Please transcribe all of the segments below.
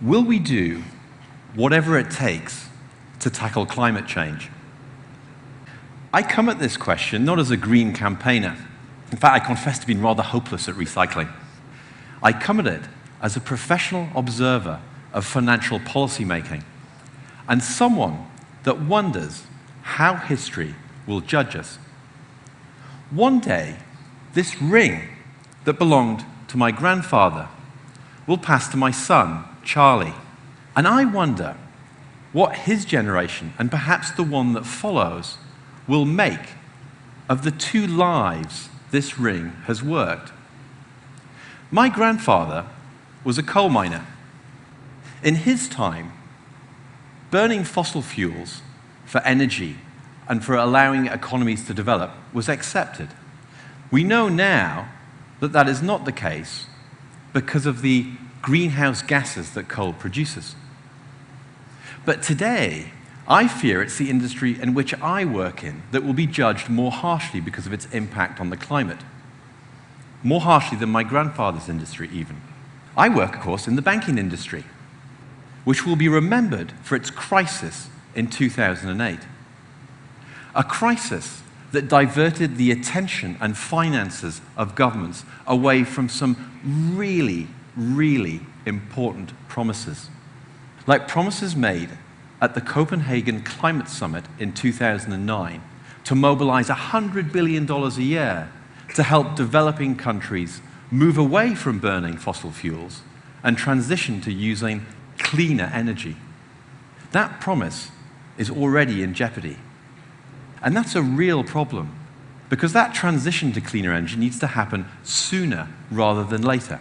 Will we do whatever it takes to tackle climate change? I come at this question not as a green campaigner. In fact, I confess to being rather hopeless at recycling. I come at it as a professional observer of financial policy making and someone that wonders how history will judge us. One day, this ring that belonged to my grandfather will pass to my son, Charlie. And I wonder what his generation, and perhaps the one that follows, will make of the two lives this ring has worked. My grandfather was a coal miner. In his time, burning fossil fuels for energy and for allowing economies to develop was accepted. We know now that that is not the case because of the greenhouse gases that coal produces. But today, I fear it's the industry in which I work in that will be judged more harshly because of its impact on the climate. More harshly than my grandfather's industry, even. I work, of course, in the banking industry, which will be remembered for its crisis in 2008. A crisis that diverted the attention and finances of governments away from some really, really important promises. Like promises made at the Copenhagen Climate Summit in 2009 to mobilize $100 billion a year to help developing countries move away from burning fossil fuels and transition to using cleaner energy. That promise is already in jeopardy. And that's a real problem, because that transition to cleaner energy needs to happen sooner rather than later.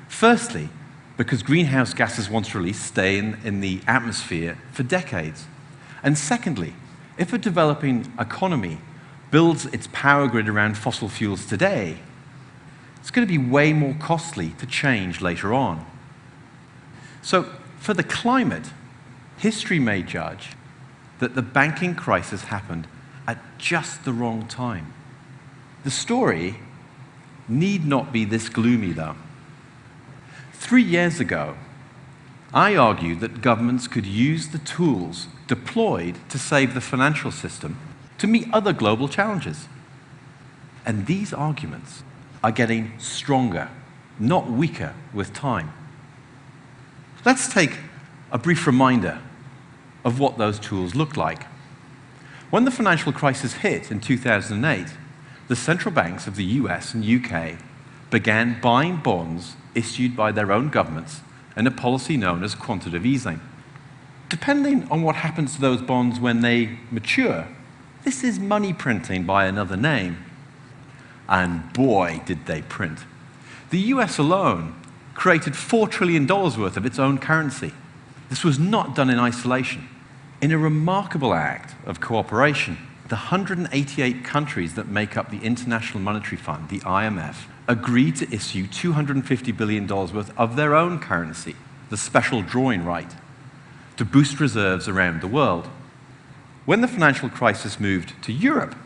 Firstly, because greenhouse gases once released stay in the atmosphere for decades. And secondly, if a developing economy builds its power grid around fossil fuels today, it's going to be way more costly to change later on. So, for the climate, history may judge that the banking crisis happened at just the wrong time. The story need not be this gloomy, though. 3 years ago, I argued that governments could use the tools deployed to save the financial system to meet other global challenges. And these arguments are getting stronger, not weaker, with time. Let's take a brief reminder of what those tools look like. When the financial crisis hit in 2008, the central banks of the US and UK began buying bonds issued by their own governments in a policy known as quantitative easing. Depending on what happens to those bonds when they mature, this is money printing by another name. And boy, did they print. The US alone created $4 trillion worth of its own currency. This was not done in isolation. In a remarkable act of cooperation, the 188 countries that make up the International Monetary Fund, the IMF, agreed to issue $250 billion worth of their own currency, the special drawing right, to boost reserves around the world. When the financial crisis moved to Europe,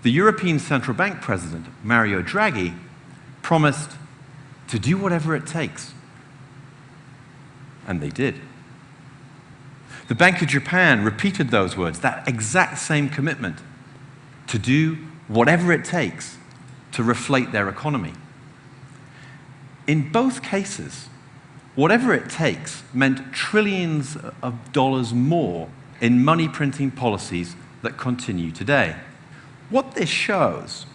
the European Central Bank President, Mario Draghi, promised to do whatever it takes. And they did. The Bank of Japan repeated those words, that exact same commitment, to do whatever it takes to reflate their economy. In both cases, whatever it takes meant trillions of dollars more in money printing policies that continue today. What this shows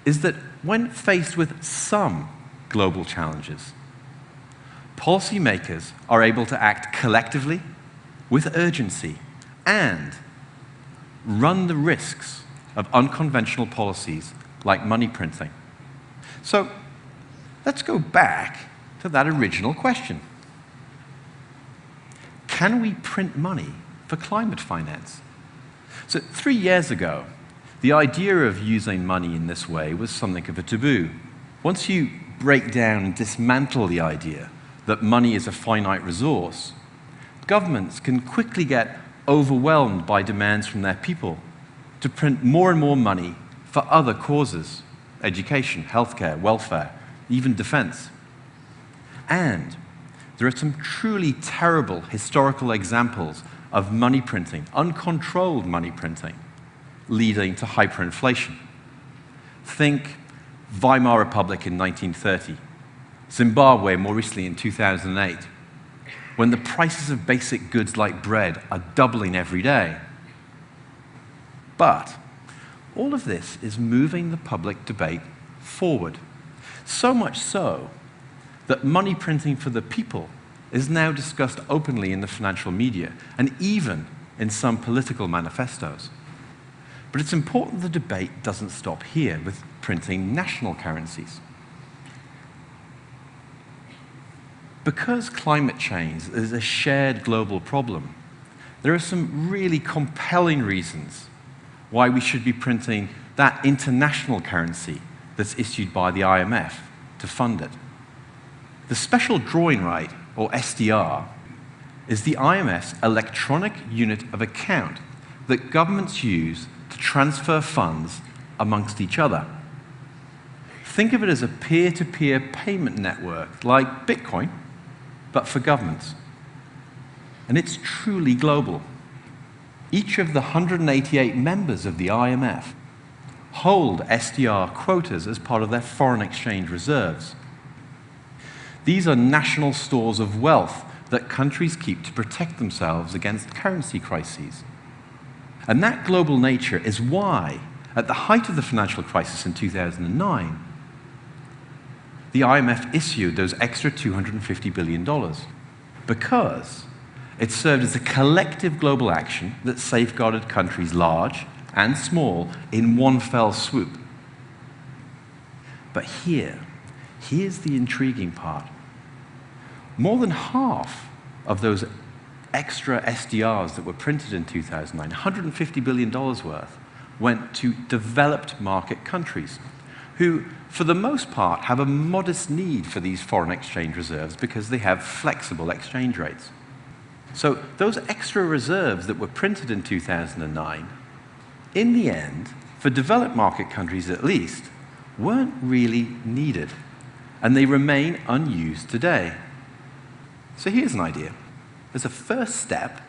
is that when faced with some global challenges, policymakers are able to act collectively, with urgency, and run the risks of unconventional policies like money printing. So let's go back to that original question. Can we print money for climate finance? So 3 years ago, the idea of using money in this way was something of a taboo. Once you break down and dismantle the idea that money is a finite resource, governments can quickly get overwhelmed by demands from their people to print more and more money for other causes: education, healthcare, welfare, even defense. And There are some truly terrible historical examples of money printing, uncontrolled money printing, leading to hyperinflation. Think Weimar Republic in 1930, Zimbabwe more recently in 2008, when the prices of basic goods like bread are doubling every day. But all of this is moving the public debate forward, so much so that money printing for the people is now discussed openly in the financial media and even in some political manifestos. But it's important the debate doesn't stop here with printing national currencies. Because climate change is a shared global problem, there are some really compelling reasons why we should be printing that international currency that's issued by the IMF to fund it. The special drawing right, or SDR, is the IMF's electronic unit of account that governments use to transfer funds amongst each other. Think of it as a peer-to-peer payment network like Bitcoin, but for governments. And it's truly global. Each of the 188 members of the IMF hold SDR quotas as part of their foreign exchange reserves. These are national stores of wealth that countries keep to protect themselves against currency crises. And that global nature is why, at the height of the financial crisis in 2009, the IMF issued those extra $250 billion, because it served as a collective global action that safeguarded countries large and small in one fell swoop. But here's the intriguing part. More than half of those extra SDRs that were printed in 2009, $150 billion worth, went to developed market countries who, for the most part, have a modest need for these foreign exchange reserves because they have flexible exchange rates. So those extra reserves that were printed in 2009, in the end, for developed market countries at least, weren't really needed, and they remain unused today. So here's an idea. As a first step,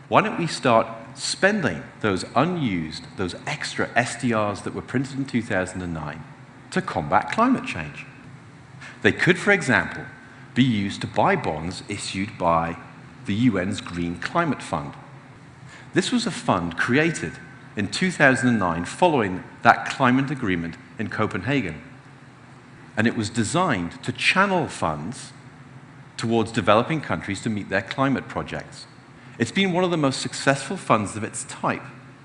why don't we start spending those unused, those extra SDRs that were printed in 2009 to combat climate change? They could, for example, be used to buy bonds issued by the UN's Green Climate Fund. This was a fund created in 2009 following that climate agreement in Copenhagen. And it was designed to channel funds towards developing countries to meet their climate projects. It's been one of the most successful funds of its type,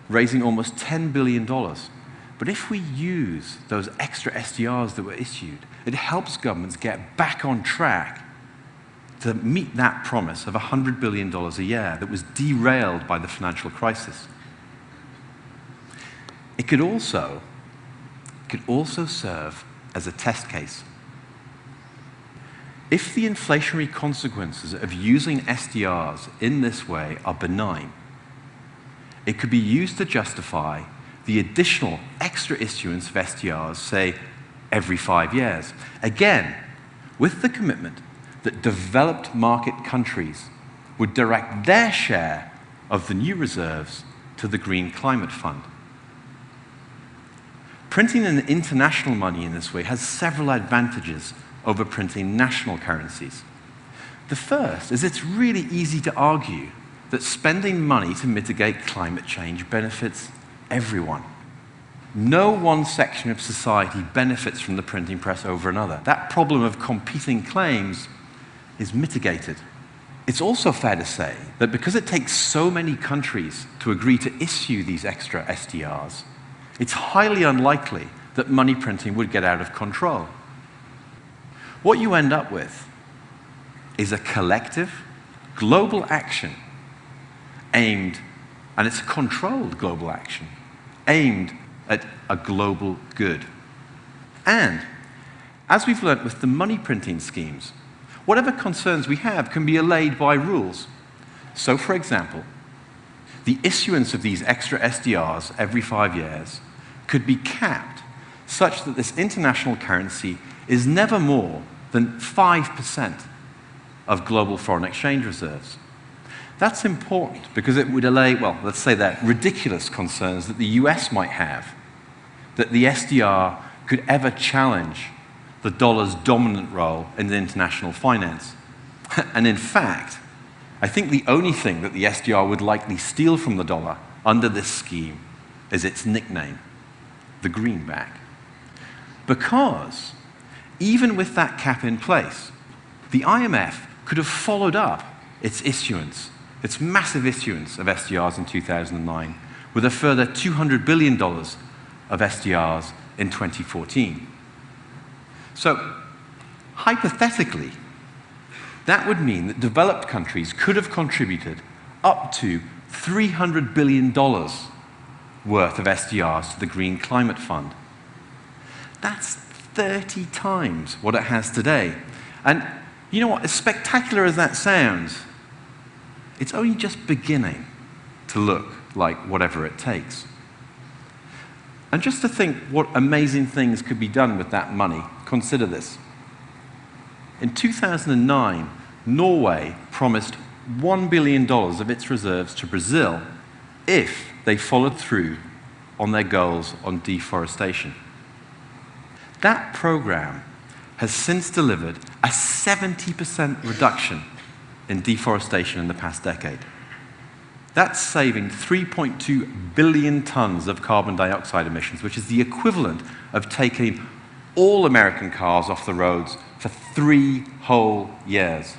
raising almost $10 billion. But if we use those extra SDRs that were issued, it helps governments get back on track to meet that promise of $100 billion a year that was derailed by the financial crisis. It could also serve as a test case. If the inflationary consequences of using SDRs in this way are benign, it could be used to justify the additional extra issuance of SDRs, say, every 5 years. Again, with the commitment that developed market countries would direct their share of the new reserves to the Green Climate Fund. Printing an international money in this way has several advantages over printing national currencies. The first is it's really easy to argue that spending money to mitigate climate change benefits everyone. No one section of society benefits from the printing press over another. That problem of competing claims is mitigated. It's also fair to say that because it takes so many countries to agree to issue these extra SDRs, it's highly unlikely that money printing would get out of control. What you end up with is a collective, global action aimed, and it's a controlled global action, aimed at a global good. And, as we've learnt with the money printing schemes, whatever concerns we have can be allayed by rules. So, for example, the issuance of these extra SDRs every 5 years could be capped such that this international currency is never more than 5% of global foreign exchange reserves. That's important because it would allay, well, let's say that ridiculous concerns that the US might have that the SDR could ever challenge the dollar's dominant role in international finance. And in fact, I think the only thing that the SDR would likely steal from the dollar under this scheme is its nickname, the greenback. Because even with that cap in place, the IMF could have followed up its issuance, its massive issuance of SDRs in 2009, with a further $200 billion of SDRs in 2014. So, hypothetically, that would mean that developed countries could have contributed up to $300 billion worth of SDRs to the Green Climate Fund. That's 30 times what it has today. And you know what? As spectacular as that sounds, it's only just beginning to look like whatever it takes. And just to think what amazing things could be done with that money, consider this. In 2009, Norway promised $1 billion of its reserves to Brazil if they followed through on their goals on deforestation. That program has since delivered a 70% reduction in deforestation in the past decade. That's saving 3.2 billion tons of carbon dioxide emissions, which is the equivalent of taking all American cars off the roads for 3 whole years.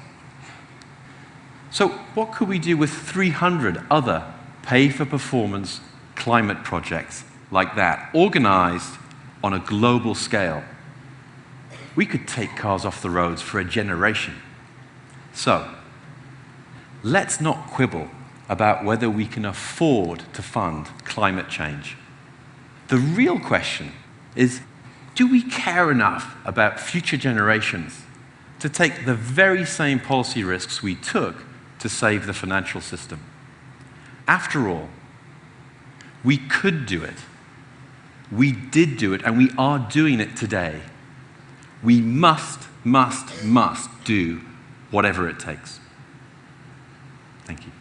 So what could we do with 300 other pay-for-performance climate projects like that, organized on a global scale? We could take cars off the roads for a generation. So, let's not quibble about whether we can afford to fund climate change. The real question is, do we care enough about future generations to take the very same policy risks we took to save the financial system? After all, we could do it. We did do it, and we are doing it today. We must do whatever it takes. Thank you.